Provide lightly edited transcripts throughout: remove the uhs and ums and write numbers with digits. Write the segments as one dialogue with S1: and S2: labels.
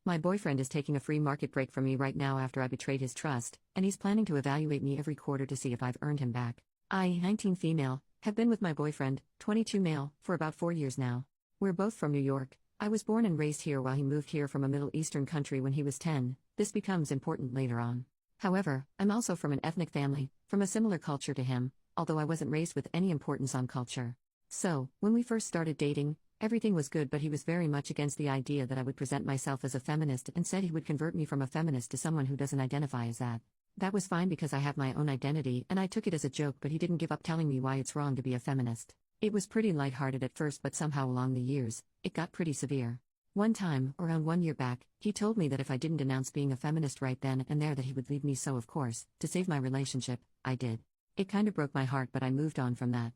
S1: My boyfriend is taking a free market break from me right now after I betrayed his trust, and he's planning to evaluate me every quarter to see if I've earned him back. I, 19 female, have been with my boyfriend, 22 male, for about 4 years now. We're both from New York. I was born and raised here while he moved here from a Middle Eastern country when he was 10. This becomes important later on. However, I'm also from an ethnic family, from a similar culture to him, although I wasn't raised with any importance on culture. So, when we first started dating, everything was good, but he was very much against the idea that I would present myself as a feminist and said he would convert me from a feminist to someone who doesn't identify as that. That was fine because I have my own identity and I took it as a joke, but he didn't give up telling me why it's wrong to be a feminist. It was pretty lighthearted at first, but somehow along the years, it got pretty severe. One time, around 1 year back, he told me that if I didn't announce being a feminist right then and there that he would leave me, so of course, to save my relationship, I did. It kinda broke my heart, but I moved on from that.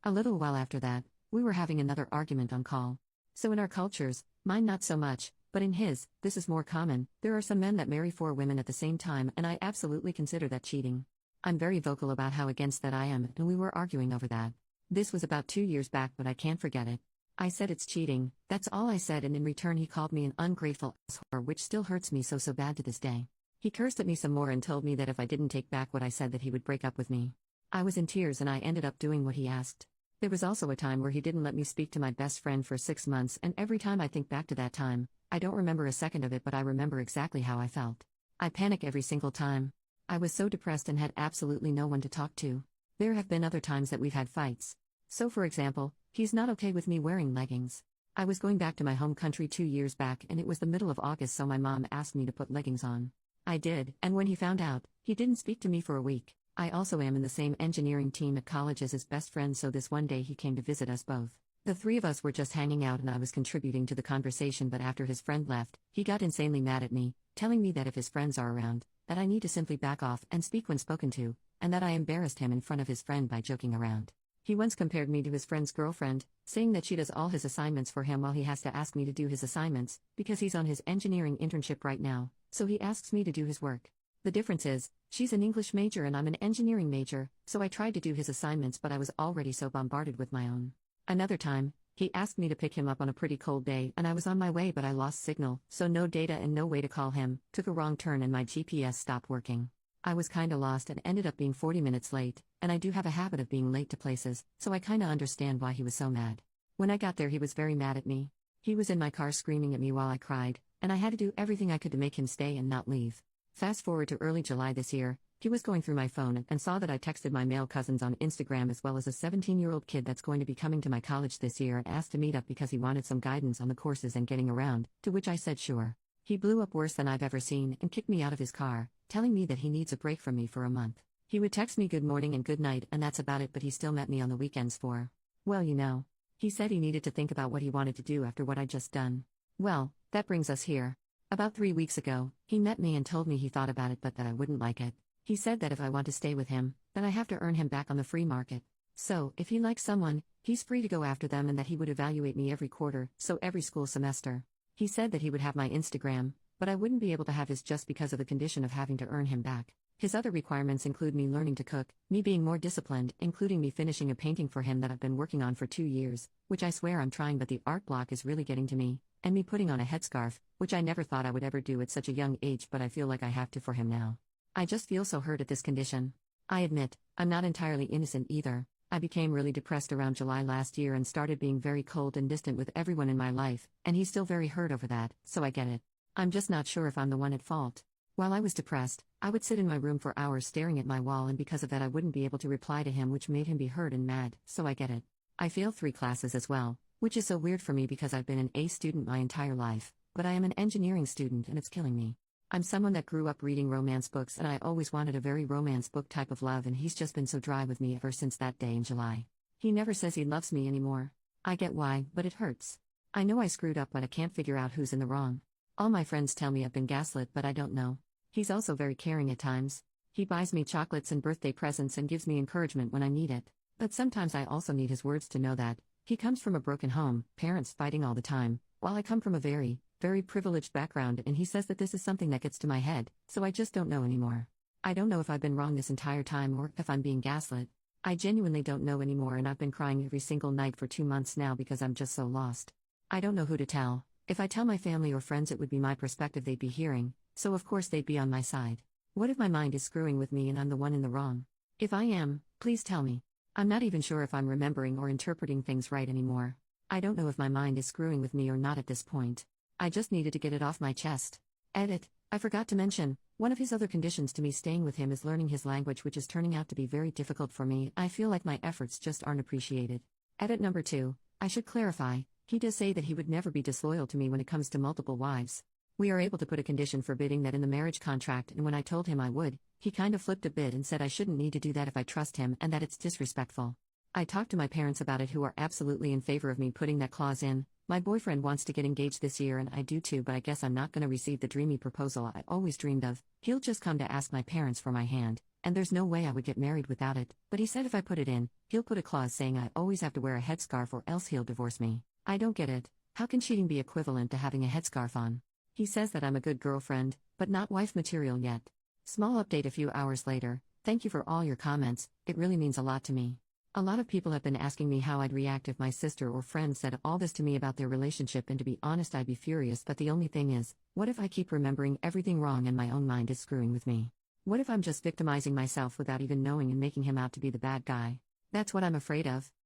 S1: A little while after that, we were having another argument on call. So in our cultures, mine not so much, but in his, this is more common. There are some men that marry 4 women at the same time, and I absolutely consider that cheating. I'm very vocal about how against that I am, and we were arguing over that. This was about 2 years back, but I can't forget it. I said it's cheating, that's all I said, and in return he called me an ungrateful asshole, which still hurts me so bad to this day. He cursed at me some more and told me that if I didn't take back what I said that he would break up with me. I was in tears and I ended up doing what he asked. There was also a time where he didn't let me speak to my best friend for 6 months, and every time I think back to that time, I don't remember a second of it, but I remember exactly how I felt. I panic every single time. I was so depressed and had absolutely no one to talk to. There have been other times that we've had fights. So for example, he's not okay with me wearing leggings. I was going back to my home country 2 years back and it was the middle of August, so my mom asked me to put leggings on. I did, and when he found out, he didn't speak to me for a week. I also am in the same engineering team at college as his best friend, so this one day he came to visit us both. The 3 of us were just hanging out and I was contributing to the conversation, but after his friend left, he got insanely mad at me, telling me that if his friends are around, that I need to simply back off and speak when spoken to, and that I embarrassed him in front of his friend by joking around. He once compared me to his friend's girlfriend, saying that she does all his assignments for him while he has to ask me to do his assignments, because he's on his engineering internship right now, so he asks me to do his work. The difference is, she's an English major and I'm an engineering major, so I tried to do his assignments, but I was already so bombarded with my own. Another time, he asked me to pick him up on a pretty cold day and I was on my way, but I lost signal, so no data and no way to call him, took a wrong turn and my GPS stopped working. I was kinda lost and ended up being 40 minutes late, and I do have a habit of being late to places, so I kinda understand why he was so mad. When I got there he was very mad at me. He was in my car screaming at me while I cried, and I had to do everything I could to make him stay and not leave. Fast forward to early July this year, he was going through my phone and saw that I texted my male cousins on Instagram as well as a 17-year-old kid that's going to be coming to my college this year and asked to meet up because he wanted some guidance on the courses and getting around, to which I said sure. He blew up worse than I've ever seen and kicked me out of his car, telling me that he needs a break from me for a month. He would text me good morning and good night and that's about it, but he still met me on the weekends for, well, you know. He said he needed to think about what he wanted to do after what I'd just done. Well, that brings us here. About 3 weeks ago, he met me and told me he thought about it but that I wouldn't like it. He said that if I want to stay with him, then I have to earn him back on the free market. So, if he likes someone, he's free to go after them and that he would evaluate me every quarter, so every school semester. He said that he would have my Instagram, but I wouldn't be able to have his just because of the condition of having to earn him back. His other requirements include me learning to cook, me being more disciplined, including me finishing a painting for him that I've been working on for 2 years, which I swear I'm trying but the art block is really getting to me, and me putting on a headscarf, which I never thought I would ever do at such a young age, but I feel like I have to for him now. I just feel so hurt at this condition. I admit, I'm not entirely innocent either. I became really depressed around July last year and started being very cold and distant with everyone in my life, and he's still very hurt over that, so I get it. I'm just not sure if I'm the one at fault. While I was depressed, I would sit in my room for hours staring at my wall, and because of that I wouldn't be able to reply to him, which made him be hurt and mad, so I get it. I failed 3 classes as well, which is so weird for me because I've been an A student my entire life, but I am an engineering student and it's killing me. I'm someone that grew up reading romance books and I always wanted a very romance book type of love, and he's just been so dry with me ever since that day in July. He never says he loves me anymore. I get why, but it hurts. I know I screwed up, but I can't figure out who's in the wrong. All my friends tell me I've been gaslit, but I don't know. He's also very caring at times. He buys me chocolates and birthday presents and gives me encouragement when I need it. But sometimes I also need his words to know that he comes from a broken home, parents fighting all the time, while I come from a very privileged background, and he says that this is something that gets to my head, so I just don't know anymore. I don't know if I've been wrong this entire time or if I'm being gaslit. I genuinely don't know anymore, and I've been crying every single night for 2 months now because I'm just so lost. I don't know who to tell. If I tell my family or friends, it would be my perspective they'd be hearing, so of course they'd be on my side. What if my mind is screwing with me and I'm the one in the wrong? If I am, please tell me. I'm not even sure if I'm remembering or interpreting things right anymore. I don't know if my mind is screwing with me or not at this point. I just needed to get it off my chest. Edit. I forgot to mention, one of his other conditions to me staying with him is learning his language, which is turning out to be very difficult for me. I feel like my efforts just aren't appreciated. Edit number 2. I should clarify, he does say that he would never be disloyal to me when it comes to multiple wives. We are able to put a condition forbidding that in the marriage contract, and when I told him I would, he kind of flipped a bit and said I shouldn't need to do that if I trust him and that it's disrespectful. I talked to my parents about it, who are absolutely in favor of me putting that clause in. My boyfriend wants to get engaged this year and I do too, but I guess I'm not going to receive the dreamy proposal I always dreamed of. He'll just come to ask my parents for my hand, and there's no way I would get married without it, but he said if I put it in, he'll put a clause saying I always have to wear a headscarf or else he'll divorce me. I don't get it. How can cheating be equivalent to having a headscarf on? He says that I'm a good girlfriend, but not wife material yet. Small update a few hours later. Thank you for all your comments, it really means a lot to me. A lot of people have been asking me how I'd react if my sister or friend said all this to me about their relationship, and to be honest, I'd be furious, but the only thing is, what if I keep remembering everything wrong and my own mind is screwing with me? What if I'm just victimizing myself without even knowing and making him out to be the bad guy? That's what I'm afraid of.